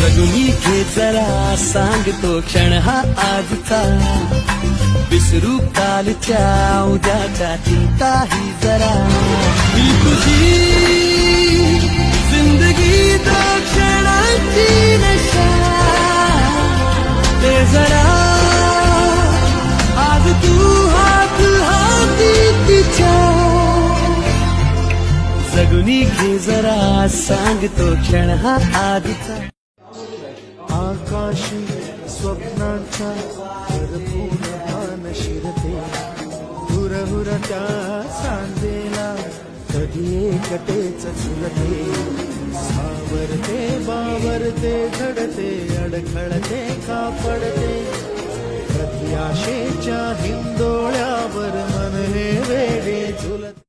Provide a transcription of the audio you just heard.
जगून घे जरा सांगतो क्षण हा आजचा, विसरू कालच्या उद्याच्या चिंता ही जरा, ही तुझी जिंदगी दो क्षणाची नशा, ते जरा आज तू हात हाती तिच्या, जगून घे जरा सांगतो क्षण हा आजचा. आकाशी स्वप्नांचा भरपूर शिरते, हुरहुरत्या सांजेला कधी एकटेच झुलते, सावरते बावरते घडते अडखळते का पडते, कधी आशेच्या हिंदोळ्यावर मन हे वेडे झुलते.